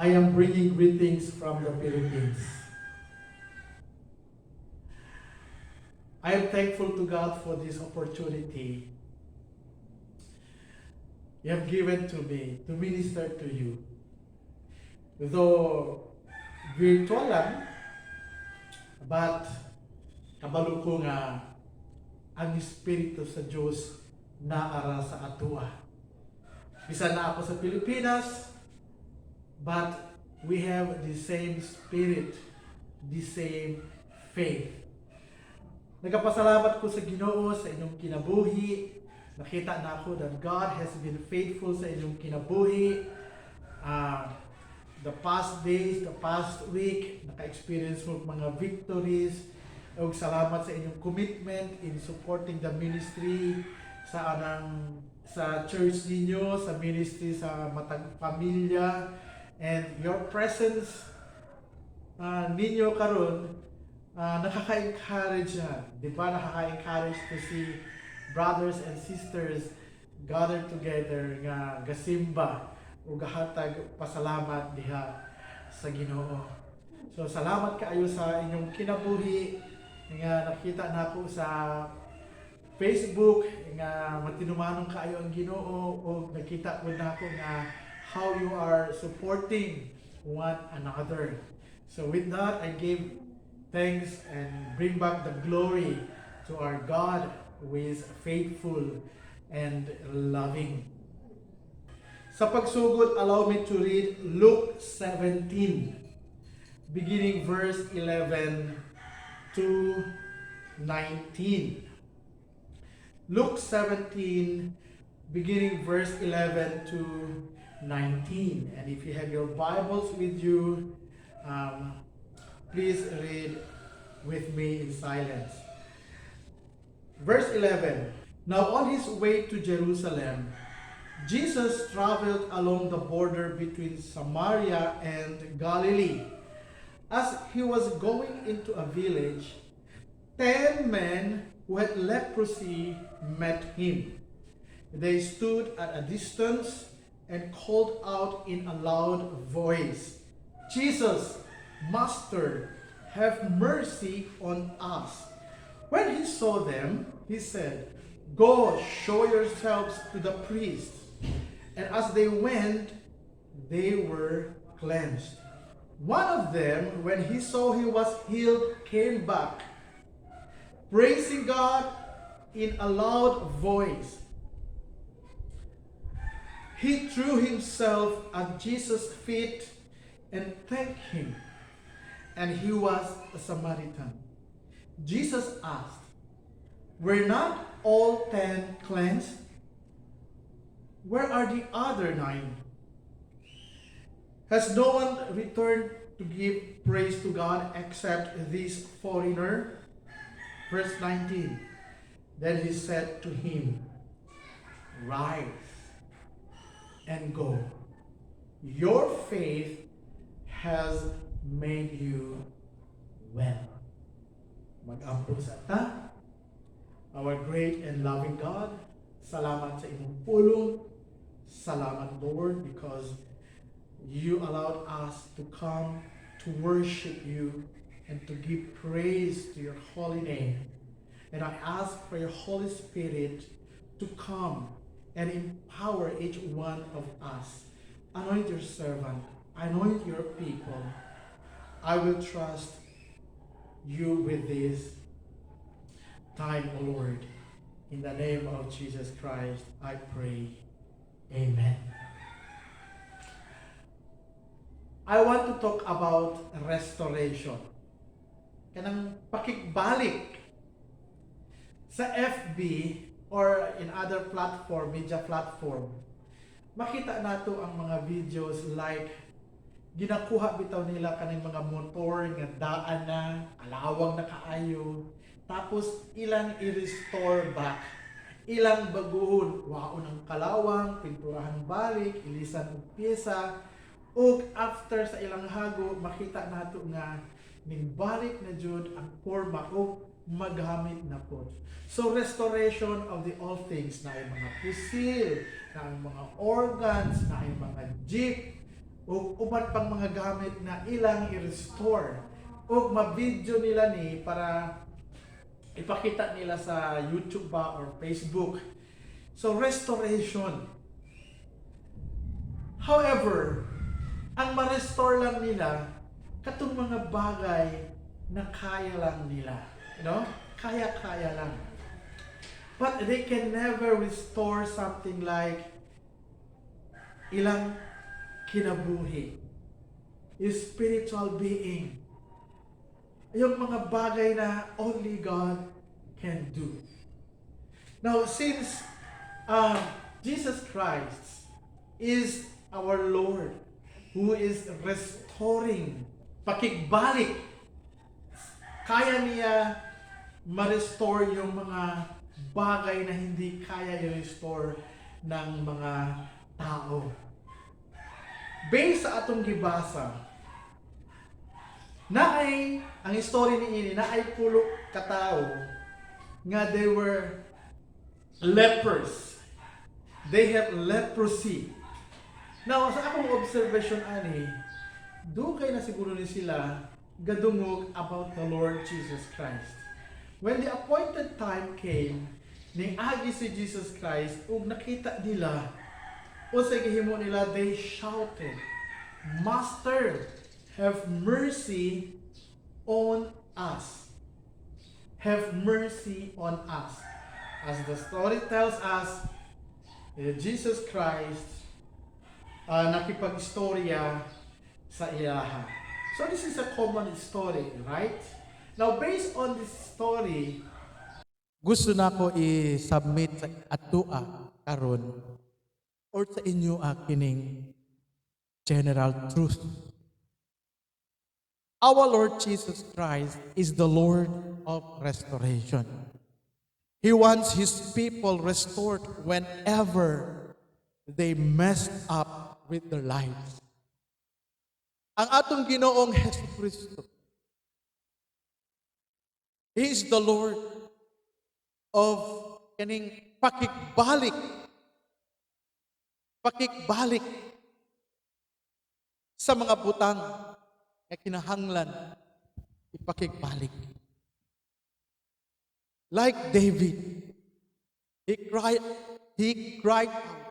I am bringing greetings from the Philippines. I am thankful to God for this opportunity you have given to me to minister to you. Though virtual lang, but kabalo ko nga ang Espiritu sa Diyos naara sa atua. Bisan na ako sa Pilipinas, but we have the same spirit, the same faith. Nagpasalamat ko sa Ginoo sa inyong kinabuhi. Nakita na ako that God has been faithful sa inyong kinabuhi. The past days, the past week, naka-experience mo mga victories. Ug salamat sa inyong commitment in supporting the ministry sa church ninyo, sa ministry sa Matag Pamilya, and your presence ninyo karon nakaka-encourage na. Di ba nakaka-encourage to see brothers and sisters gather together nga gasimba o gahatag pasalamat diha sa Ginoo. So salamat kaayo sa inyong kinabuhi nga nakita na ako sa Facebook nga matinumanong kaayo ang Ginoo o nakita ko na ako nga how you are supporting one another. So with that, I give thanks and bring back the glory to our God who is faithful and loving. Sa pagsugod, allow me to read Luke 17, beginning verse 11 to 19. Luke 17, beginning verse 11 to 19. And if you have your Bibles with you, please read with me in silence. Verse 11. Now on his way to Jerusalem, Jesus traveled along the border between Samaria and Galilee. As he was going into a village, 10 men who had leprosy met him. They stood at a distance and called out in a loud voice, "Jesus, Master, have mercy on us." When he saw them, he said, "Go, show yourselves to the priest." And as they went, they were cleansed. One of them, when he saw he was healed, came back, praising God in a loud voice. He threw himself at Jesus' feet and thanked him. And he was a Samaritan. Jesus asked, "Were not all 10 cleansed? Where are the other 9? Has no one returned to give praise to God except this foreigner?" Verse 19. Then he said to him, "Rise and go. Your faith has made you well." Mag-ampo sa ta. Our great and loving God, salamat sa imong pulong. Salamat, Lord, because you allowed us to come to worship you and to give praise to your holy name. And I ask for your Holy Spirit to come and empower each one of us. Anoint your servant. Anoint your people. I will trust you with this time, O Lord. In the name of Jesus Christ, I pray. Amen. I want to talk about restoration. Kanang pakigbalik sa FB or in other platform, media platform. Makita nato ang mga videos like ginakuha bitaw nila kaning mga motor nga daan na, alawang na kaayo, tapos ilang i-restore back, ilang baguhon, waon ang kalawang, pinturahan balik, ilisan og pyesa, ug after sa ilang hago makita nato nga ning balik na jud ang forma o magamit na po. So restoration of the all things, na ay mga pusil, na ay mga organs, na ay mga jeep, o uban pang mga gamit na ilang i-restore o ma-video nila ni para ipakita nila sa YouTube ba or Facebook. So restoration. However, ang ma-restore lang nila katong mga bagay na kaya lang nila. You know? Kaya-kaya lang. But they can never restore something like ilang kinabuhi. Yung spiritual being. Yung mga bagay na only God can do. Now, since Jesus Christ is our Lord, who is restoring, pakigbalik, kaya niya ma-restore yung mga bagay na hindi kaya i-restore ng mga tao. Based sa atong gibasa, naay ang story ni ini naay pulo ka tawo nga they were lepers. They have leprosy. Now, sa akong observation ani, dugay na siguro ni sila gadungog about the Lord Jesus Christ. When the appointed time came, ning agi si Jesus Christ, ug nakita nila, o sa gihimo nila, they shouted, Master, have mercy on us. Have mercy on us. As the story tells us, Jesus Christ nakipag-istorya sa ilaha. So this is a common story, right? Now based on this story, gusto na ko i-submit sa atua karon or sa inyo kining general truth. Our Lord Jesus Christ is the Lord of restoration. He wants His people restored whenever they messed up with their lives. Ang atong Ginoong Jesucristo, He is the Lord of kaning pakigbalik sa mga butang na kinahanglan ipakigbalik. Like David, he cried out,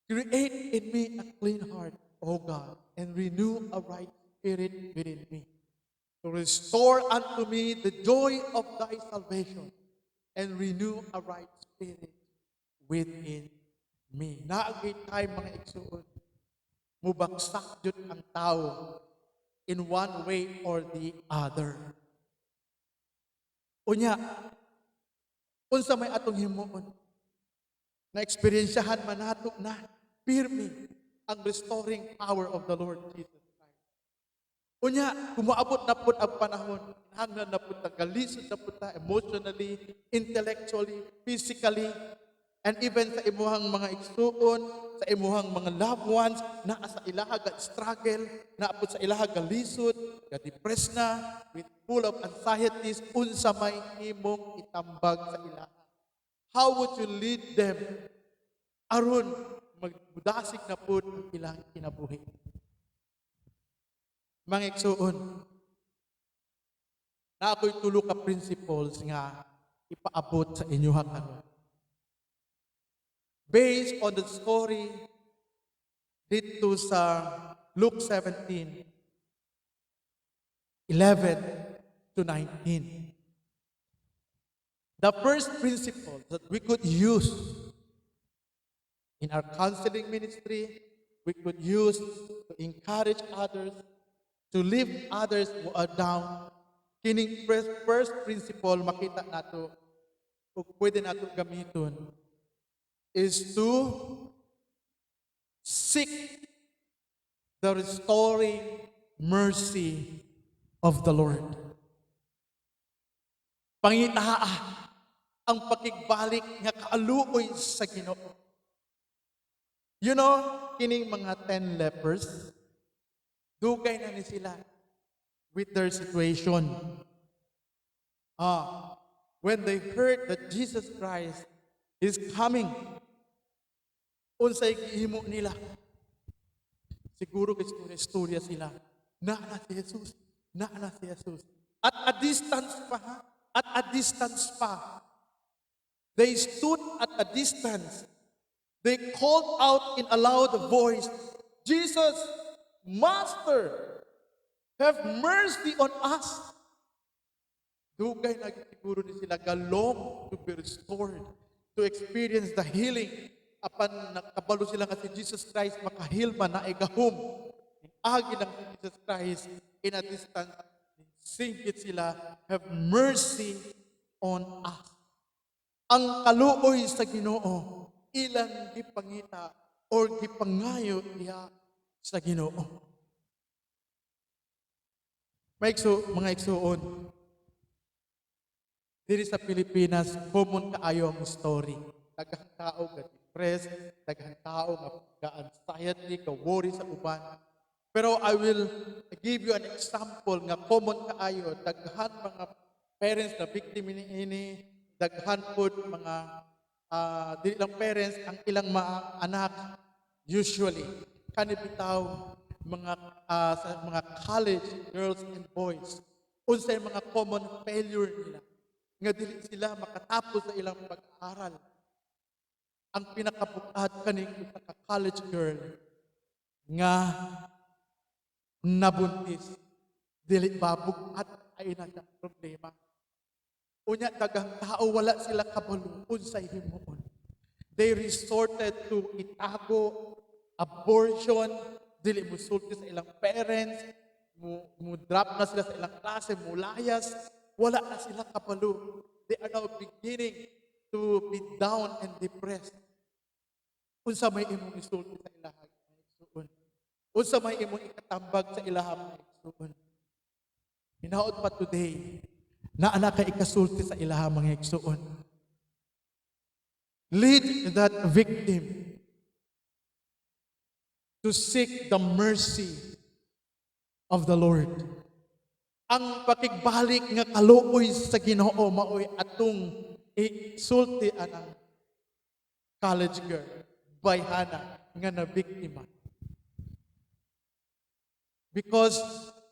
create in me a clean heart, O God, and renew a right spirit within me. To restore unto me the joy of thy salvation, and renew a right spirit within me. Naagay tayo mga igsuon, mubagsak jud ang tao in one way or the other. Unya, unsa may atong himuon, na eksperyensyahan man nato na pirmi ang restoring power of the Lord Jesus Christ. Unya, kumaabot na pud ang panahon, hanggang na pud tagalisod na pud ta emotionally, intellectually, physically, and even sa imuhang mga igsuon, sa imuhang mga loved ones, na sa ilaha ga struggle, na pud sa ilaha ga lisod, ga depressed na, with full of anxieties, unsa may imong itambag sa ilaha. How would you lead them aron magdasig na pud ang ilang kinabuhi? Mga igsuon, na ako'y tulo ka principles nga ipaabot sa inyo karon. Based on the story dito sa Luke 17:11 to 19. The first principle that we could use in our counseling ministry, we could use to encourage others, to lift others who are down. Kining first principle makita nato ug pwede nato gamiton is to seek the restoring mercy of the Lord. Pangitaha ang pakigbalik nga kaaluoy sa Ginoo. You know, kining mga 10 lepers, dugay na ni sila with their situation. When they heard that Jesus Christ is coming, unsay gihimo nila? Siguro istorya sila. Naana si Jesus. Naana si Jesus. At a distance pa, ha? At a distance pa. They stood at a distance. They called out in a loud voice, Jesus, Master, have mercy on us. Dugay na siguro ni sila galong to be restored, to experience the healing. Apan nakabalo sila nga si Jesus Christ makahil man na igahom. Agi ng Jesus Christ in a distance, singkit sila, have mercy on us. Ang kaluoy sa Ginoo, ilang gipangita or gipangayo niya sa Ginoo. Mga igsuon, diri sa Pilipinas, common kaayo ang story. Daghang tao nga depressed, daghang tao nga anxiety, ka worry sa uban. Pero I will give you an example nga common kaayo, daghan mga parents na victim ini, daghan pod mga dili lang parents ang ilang mga anak usually kanibitaw mga sa mga college girls and boys unsay mga common failure nila nga dili sila makatapos sa ilang pag-aaral. Ang pinakabukad kaning usa ka college girl nga nabuntis, dili ba bukad ay na siya problema. Unya daghang tao wala sila kabalo unsay himuon. They resorted to itago, abortion, dili musulti sa ilang parents, mu drop na sila sa ilang klase, mulayas, wala na sila kabalo. They are now beginning to be down and depressed. Unsa may imong isulti sa ilahang igsuon? Unsa may imong ikatambag sa ilahang igsuon? Hinaot pa today, na anak ka ikasulti sa ilahang mga igsuon. Lead that victim to seek the mercy of the Lord. Ang pakigbalik nga kaluoy sa Ginoo maoy atong isulti anang college girl, bayhana nga na biktima. Because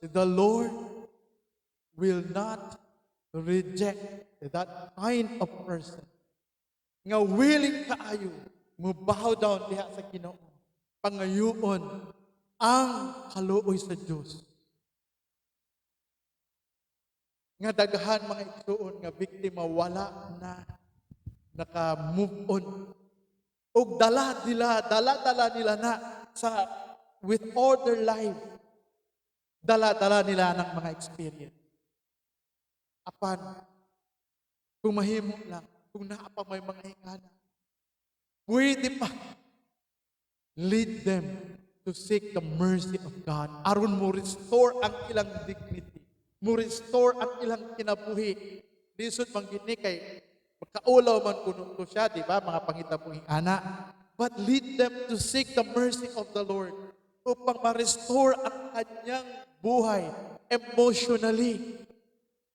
the Lord will not reject that kind of person nga willing kaayo mo bow down diha sa Ginoo, pangayoon ang kaluoy sa Dios. Nga daghan mga igsuon nga biktima wala na naka-move on. Og dala nila na sa with all their life. Dala nila ng mga experience. Apan, kung mahimo lang, kung naapa may mga hingana, pwede pa lead them to seek the mercy of God. Aron mo restore ang ilang dignity. Mo restore ang ilang kinabuhi. Lisod mang gini kay magkaulaw man kuno to siya, di ba? Mga pangitapong hingana. But lead them to seek the mercy of the Lord upang ma-restore ang kanyang buhay emotionally.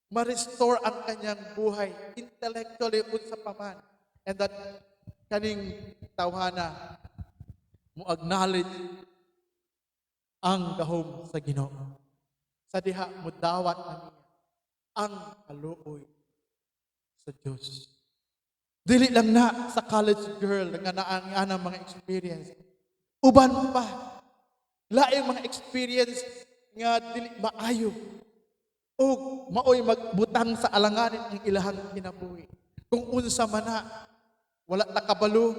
Ma-restore ang kanyang buhay intellectually unsa pa man. And that kaning tawhana mo acknowledge ang gahom sa Ginoo. Sa diha mo dawat niya ang kaluoy sa Dios. Dili lang na sa college girl nga naangang mga experience. Uban pa laing mga experience nga dili maayo o maoy magbutang sa alanganin ang ilahang kinabuhi. Kung unsa man na wala nakabalo,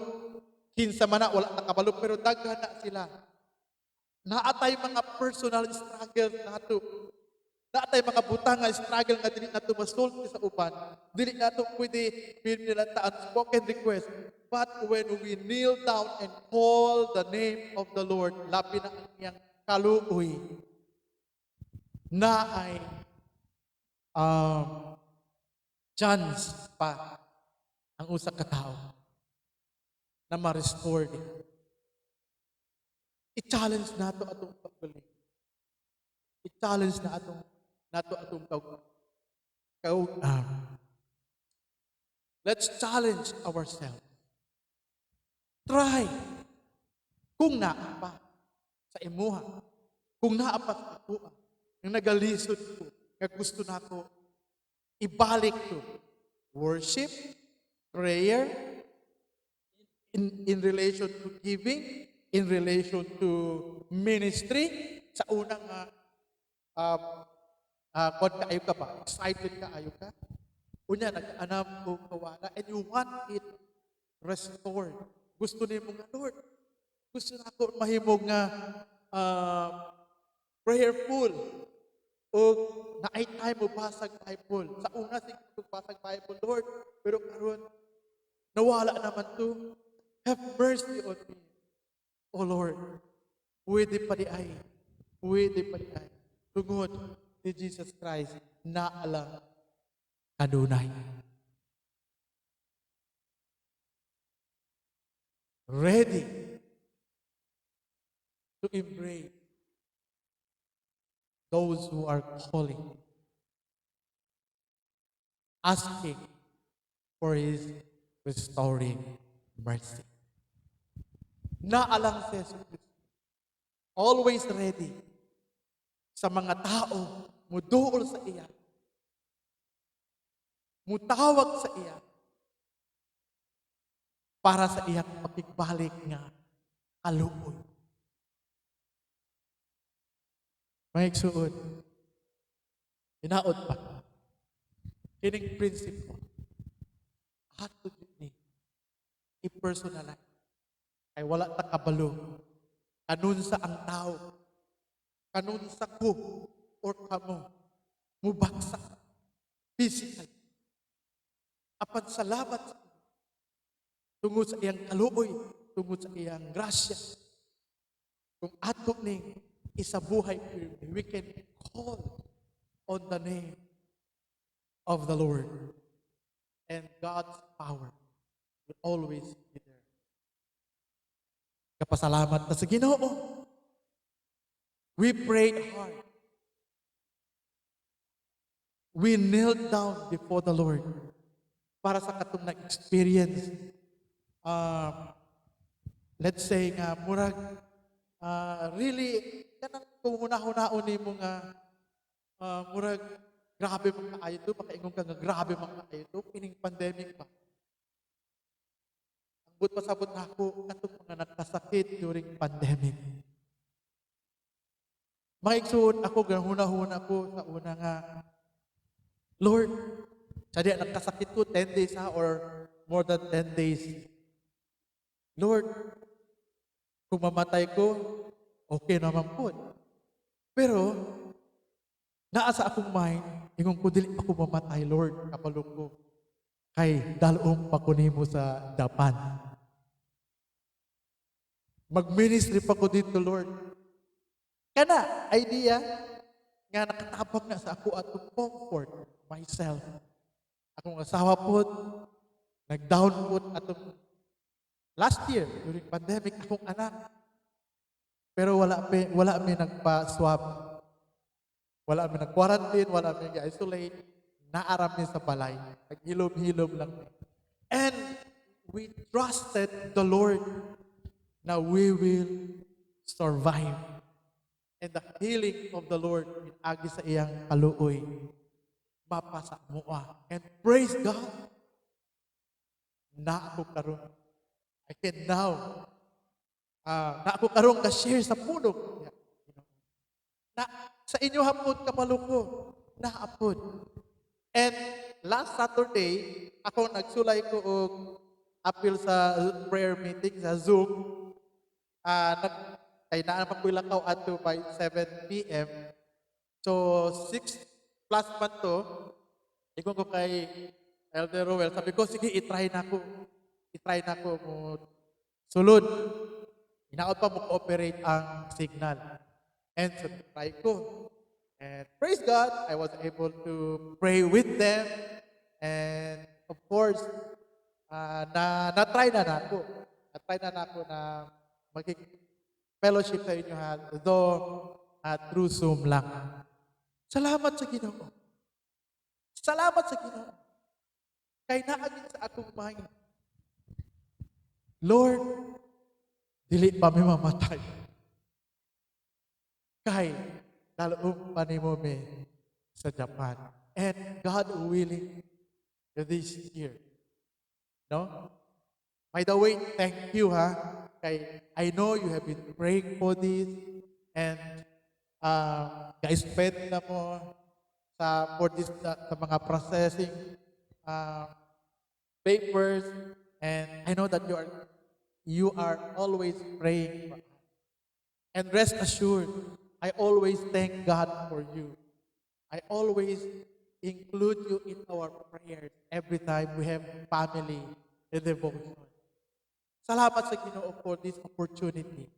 kinsa man na wala nakabalo, pero daghan na sila. Naatay mga personal struggle nato. Naatay mga butang nga struggle nga dili nato masulti sa uban. Dili nato pwede pinilantaan spoken request. But when we kneel down and call the name of the Lord, labi na ang iyang kaluoy, na ay chance pa ang usa ka tao na ma-restore din. I-challenge nato atong pagbulig. I-challenge na atong let's challenge ourselves. Try kung naa pa sa imuha. Kung naapat ako, ang nagalisod ko, nga gusto nako ibalik to worship, prayer, in relation to giving, in relation to ministry, sa unang kung kaayo ka ba? Excited ka, ayo ka? Unya, nag-anam ko kawala, and you want it restored. Gusto ni mo nga, Lord, gusto na ako mahimog nga prayerful o naay time mo basag Bible. Sa una, sige basag Bible, Lord, pero karon nawala naman to. Have mercy on me. O Lord, pwede pa di ay. Pwede pa di ay. Tungod ni Jesus Christ na alam kanunay. Ready to embrace those who are calling, asking for His restoring mercy. Naalang si Jesus Cristo, always ready sa mga tao muduol sa iya, mutawag sa iya, para sa iyang pakigbalik nga kaluoy. May igsuon, hinaot pa, kining prinsipyo, ato ni i-personalize, ay wala ta kabalo, kanun sa ang tao, kanun sa ko, or kamo, mubaksak, physical, apan salamat sa tungod sa iyang kaluoy, tungod sa iyang grasya. Kung ato ning isabuhay, we can call on the name of the Lord. And God's power will always be there. Kapasalamat na sa Ginoo. We prayed hard. We knelt down before the Lord para sa katong na-experience. Let's say nga, murag, really, kanang kung hunahon ni mo nga, murag, grabe mga kaayo to, makaingon ka nga, grabe mga kaayo to, kining pandemic ba? Ang but pasabot na ako, katong mga nagkasakit during pandemic. Maigsuon ako, hunahuna ko sa una nga, Lord, sadya nagkasakit ko 10 days or more than 10 days. Lord, kung mamatay ko, okay naman po. Pero, naa sa akong mind, ingon ko, dili ako mamatay, Lord, kapalong ko. Kay, dalong pa ko nimo sa Japan. Mag-ministry pa ko dito, Lord. Kana, idea, nga nakatabang na sa ako at to comfort myself. Akong asawa po, nag-down po atong last year, during pandemic, akong anak. Pero wala may nagpa-swab. Wala may nag-quarantine, wala may nag-isolate. Naaram niya sa balay. Naghilom-hilom lang. And we trusted the Lord na we will survive. And the healing of the Lord agi sa iyang kaluoy mapasa mua. And praise God, na ako karon. I can now na ako karon ka-share sa punog. Na sa inyo hapon kapaluko, na apod. And last Saturday, ako nagsulay ko og appeal sa prayer meeting sa Zoom. Kay naa pa ko lakaw adto by 7 p.m. So 6 plus man to, ikon ko kay Elder Roel, sabi ko, sige, itry na ko mo sulod. Inaot pa mo cooperate ang signal. And so, try ko. And praise God, I was able to pray with them. And of course, na-try na nako. Na-try na nako na fellowship sa inyo ha, though through Zoom lang. Salamat sa Ginoo. Salamat sa Ginoo. Kay naagin sa akong mind. Lord, dili pa mi mamatay. kay dalaong panimome sa Japan. And God willing, this year. No? By the way, thank you kay I know you have been praying for this and guys, spend na mo for this sa mga processing papers, and I know that you are always praying for us. And rest assured, I always thank God for you. I always include you in our prayers every time we have family and devotion. Salamat sa Ginoo for this opportunity.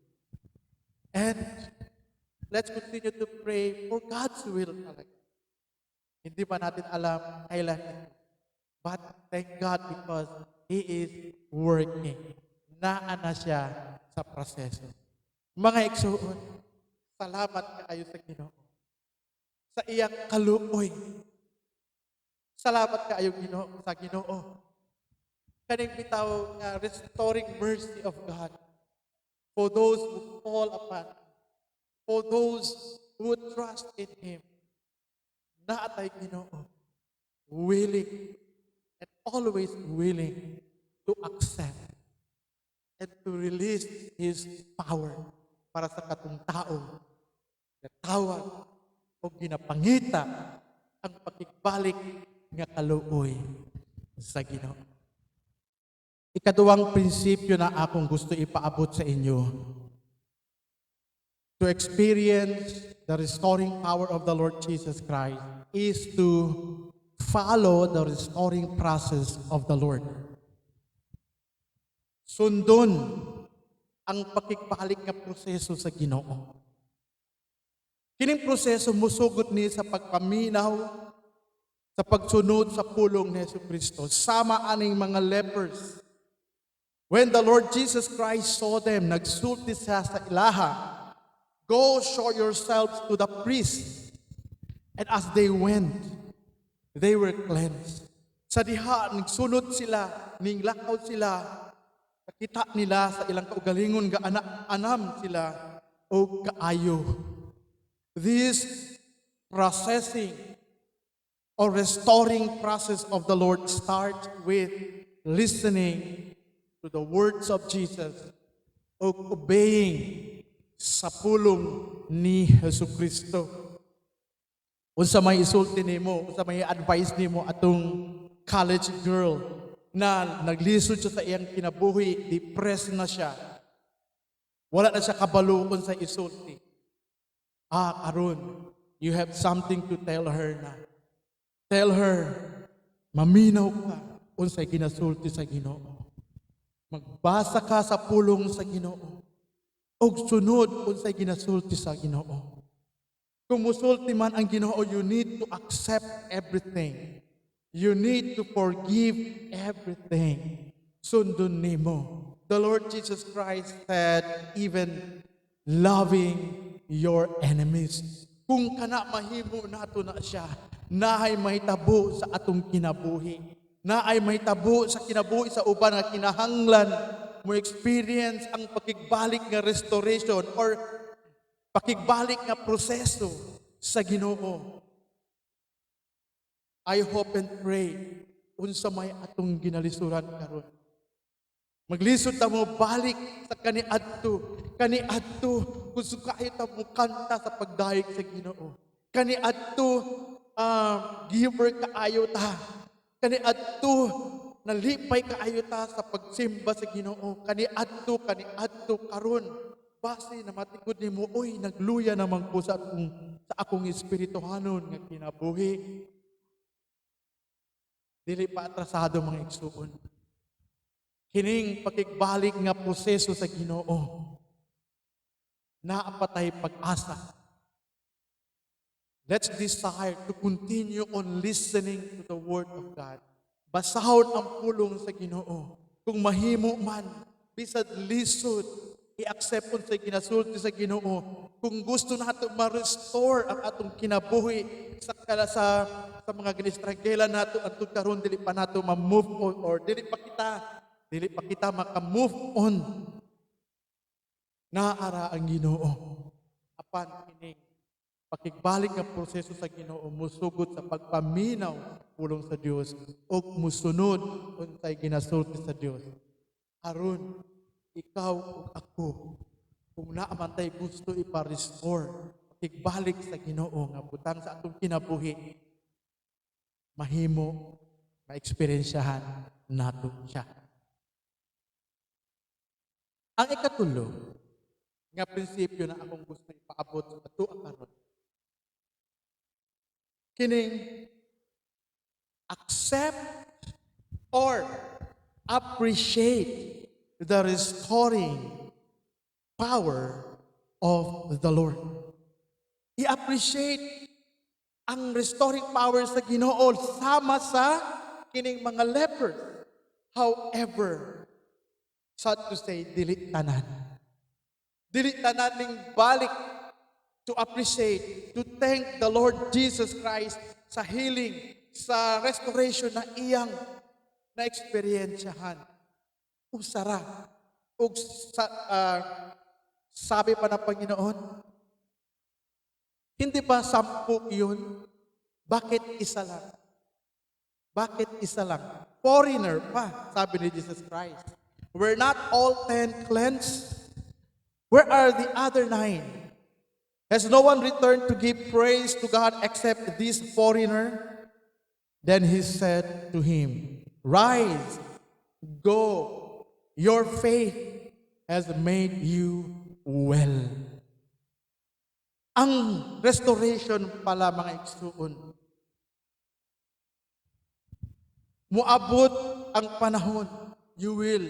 And let's continue to pray for God's will talaga. Hindi pa natin alam kailan ito. But thank God because He is working. Naana siya sa proseso. Mga igsuon, salamat kayo sa Ginoo. Sa iyang kaluoy. Salamat kayo Ginoo sa Ginoo. Kaning bitaw nga restoring mercy of God for those who fall apart, for those who trust in Him. Naatay Ginoo, willing and always willing to accept and to release His power para sa katong tao na tawag o ginapangita ang pakigbalik nga kaluoy sa Ginoo. Ikaduhang prinsipyo na akong gusto ipaabot sa inyo. To experience the restoring power of the Lord Jesus Christ is to follow the restoring process of the Lord. Sundon ang pakigbalik nga proseso sa Ginoo. Kining proseso musugod ni sa pagpaminaw, sa pagsunod sa pulong ni Jesucristo, sama aning mga lepers. When the Lord Jesus Christ saw them, nagsulti siya sa ilaha, "Go show yourselves to the priest." And as they went, they were cleansed. Sa diha, nagsunod sila, ninglakaw sila, nakita nila sa ilang kaugalingon nga anam sila o kaayo. This processing or restoring process of the Lord starts with listening to the words of Jesus o obeying sa pulong ni Jesucristo. Unsa may isulti nimo, unsa may advice nimo atong college girl na naglisod siya sa iyang kinabuhi, depressed na siya. Wala na siya kabalo sa isulti. Karon, you have something to tell her na. Tell her, maminaw ka unsay ginasulti sa Ginoo. Magbasa ka sa pulong sa Ginoo. Og sunod unsay ginasulti sa Ginoo. Kung musulti man ang Ginoo, you need to accept everything. You need to forgive everything. Sundon nimo. The Lord Jesus Christ said, even loving your enemies. Kung kana mahimo nato na siya, naay mahitabo sa atong kinabuhi. Naay mahitabo sa kinabuhi sa uban nga kinahanglan mo experience ang pakigbalik nga restoration or pakigbalik nga proseso sa Ginoo. I hope and pray unsa may atong ginalisuran karon. Maglisod ta mo balik sa kaniadto kung sukay ta mo kanta sa pagdayeg sa Ginoo. Kaniadto giver kaayo ta. Kaniadto nalipay kaayo ta sa pagsimba sa Ginoo. Kaniadto karon base na matikod nimo, oy nagluya naman ko sa akong espirituhanon nga kinabuhi. Dili pa atrasado mga igsuon. Kining pakigbalik nga proseso sa Ginoo, naapatay pag-asa. Let's desire to continue on listening to the Word of God. Basahon ang pulong sa Ginoo. Kung mahimo man, bisad lisod, i-accept sa ginasulti sa Ginoo. Kung gusto nato ma-restore ang atong kinabuhi sa mga ginistranggelan nato at karon dili pa nato ma-move on or dili pa kita maka-move on. Naara ang Ginoo. apan kining pakigbalik nga proseso sa Ginoo musugod sa pagpaminaw sa pulong sa Dios ug musunod unsay ginasulti sa Dios. Aron ikaw ug ako kung naaman tay gusto ipa-restore, pakigbalik sa Ginoo nga butang sa atong kinabuhi, mahimo maeksperiensyahan nato siya. Ang ikatulo nga prinsipyo na akong gusto ipaabot sa ato karon kining accept or appreciate the restoring power of the Lord. I-appreciate ang restoring power sa Ginoo sama sa kining mga lepers. However, sad to say, dili tanan. Dili tanan ning balik to appreciate, to thank the Lord Jesus Christ sa healing, sa restoration na iyang na-eksperyensyahan. Usara. Ug sabi pa ng Panginoon, hindi ba 10 yun? Bakit isa lang? Bakit isa lang? Foreigner pa, sabi ni Jesus Christ. Were not all 10 cleansed? Where are the other 9? Has no one returned to give praise to God except this foreigner? Then he said to him, rise, go, your faith has made you well. Ang restoration pala mga igsuon, muabot ang panahon, you will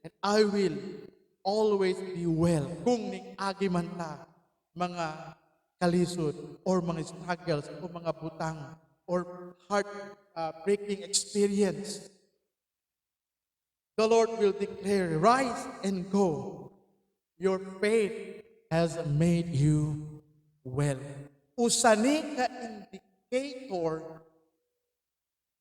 and I will always be well. Kung ning-agi man ta, mga kalisod or mga struggles o mga butang or heart-breaking experience, the Lord will declare, rise and go. Your faith has made you well. Usani ka indicator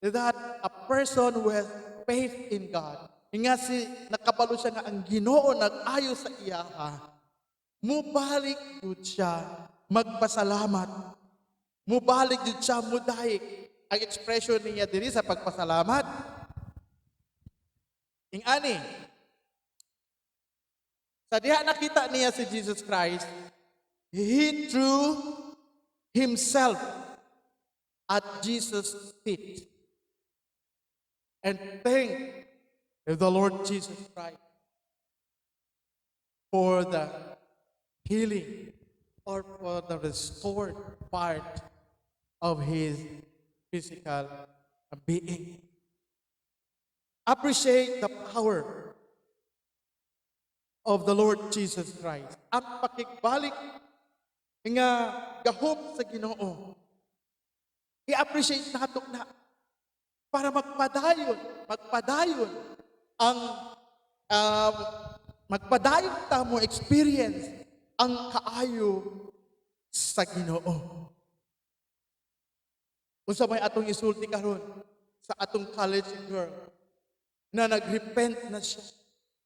that a person who has faith in God, nga si nakabalo siya nga ang Ginoo nag-ayo sa iya, mubalik jud siya magpasalamat. Mubalik jud siya mudayik. Ang expression niya diri sa pagpasalamat. Ing-ani, sa diha nakita niya si Jesus Christ, he threw himself at Jesus' feet and thanked the Lord Jesus Christ for the healing or for the restored part of his physical being. Appreciate the power of the Lord Jesus Christ. Ang pakigbalik nga gahom sa Ginoo, i-appreciate nato na para magpadayon ang magpadayon ta mo experience ang kaayo sa Ginoo. Unsa may atong isulti karon sa atong college girl na nagrepent na siya,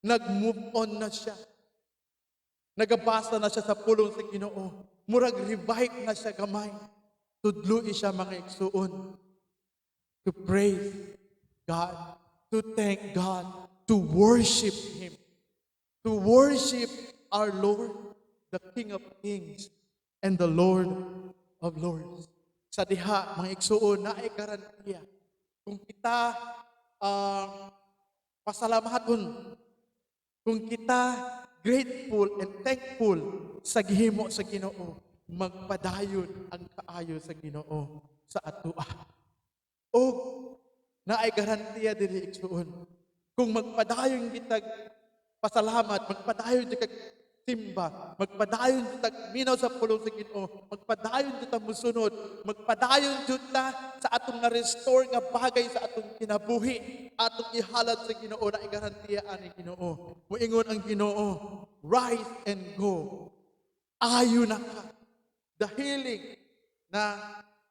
nag-move on na siya, nagabasa na siya sa pulong sa Ginoo, murag revive na siya gamay, tudloi siya mga igsuon, to praise God, to thank God, to worship Him, to worship our Lord, the King of Kings and the Lord of Lords. Sa diha, mga igsuon, na ay garantiya. Kung kita pasalamaton, kung kita grateful and thankful sa gihimo sa Ginoo, magpadayon ang kaayo sa Ginoo sa atoa. O na ay garantiya diri igsuon. Kung magpadayon kita pasalamat, magpadayon kita simba, magpadayon kita minaw sa pulong sa Ginoo, magpadayon kita musunod, magpadayon kita sa atong na-restore nga bagay sa atong kinabuhi, atong ihalad sa Ginoo na igarantiya ani Ginoo. Moingon ang Ginoo, rise and go. Ayo na ka. The healing na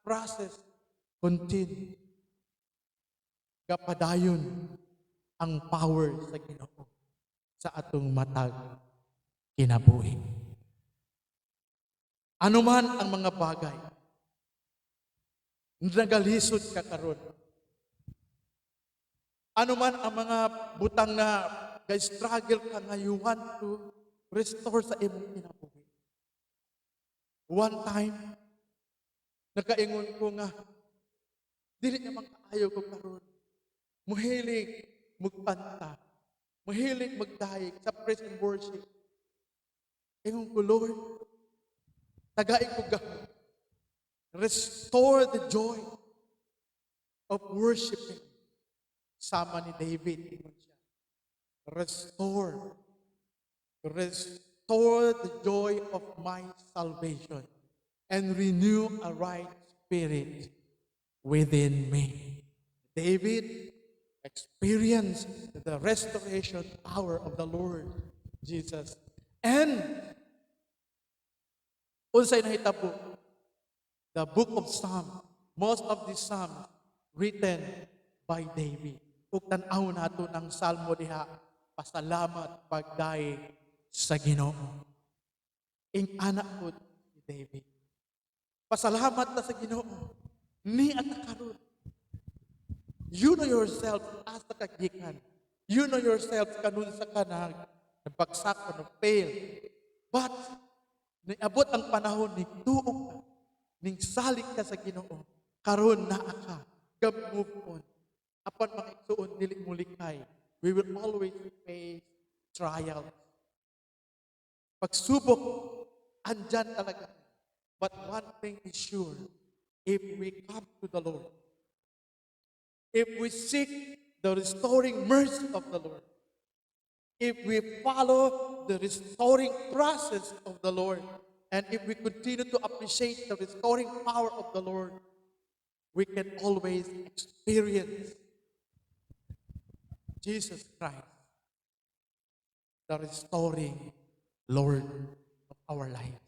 process continue. Kapadayon ang power sa Ginoo sa atong matag kinabuhi. Ano man ang mga bagay, nagalisod ka karon. Ano man ang mga butang na struggle ka nga you want to restore sa imong kinabuhi. One time, nakaingon ko nga, dili naman kaayo ko karon. Muhilig magkanta, muhilig magdayeg sa praise and worship. Ingon ko, Lord, tagain ko gahon. Restore the joy of worshiping. Sama ni David, ingon siya. Restore the joy of my salvation and renew a right spirit within me. David experienced the restoration power of the Lord Jesus. And unsay nahitabo? The book of Psalms, most of the Psalms written by David. Ug tan-aw nato ng salmo diha, pasalamat pagdaig sa Ginoo. Ing anak ko si David. Pasalamat na sa Ginoo. Ni at karon. You know yourself as a kagikan. You know yourself kanun sa kanag nagpagsak o nag-fail. But niabot ang panahon ni tuog ka, ning salik ka sa Ginoo. Karon naa ka, move on. Apan mga igsuon dili mo likay, we will always face trials. Pagsubok, andyan talaga. But one thing is sure, if we come to the Lord, if we seek the restoring mercy of the Lord, if we follow the restoring process of the Lord, and if we continue to appreciate the restoring power of the Lord, we can always experience Jesus Christ, the restoring Lord of our lives.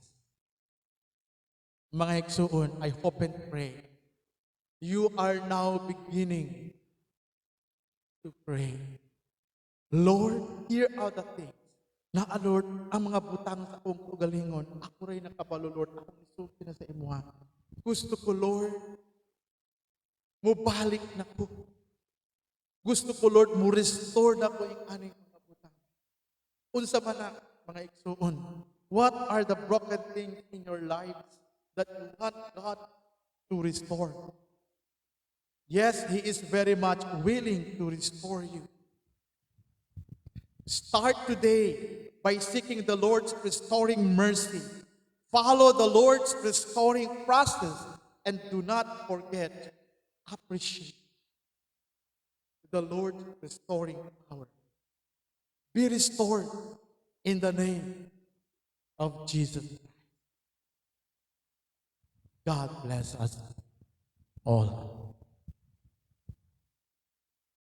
Mga igsuon, I hope and pray you are now beginning to pray. Lord, here are the things na Lord, ang mga butang sa akong kugalingon, ako rin nakabalo, Lord, akong isuki na sa imuha. Gusto ko, Lord, mubalik na ko. Gusto ko, Lord, mo restore na ko yung aning mga butang. Unsa man na, mga igsuon, what are the broken things in your lives that you want God to restore? Yes, He is very much willing to restore you. Start today by seeking the Lord's restoring mercy. Follow the Lord's restoring process and do not forget, appreciate the Lord's restoring power. Be restored in the name of Jesus Christ. God bless us all.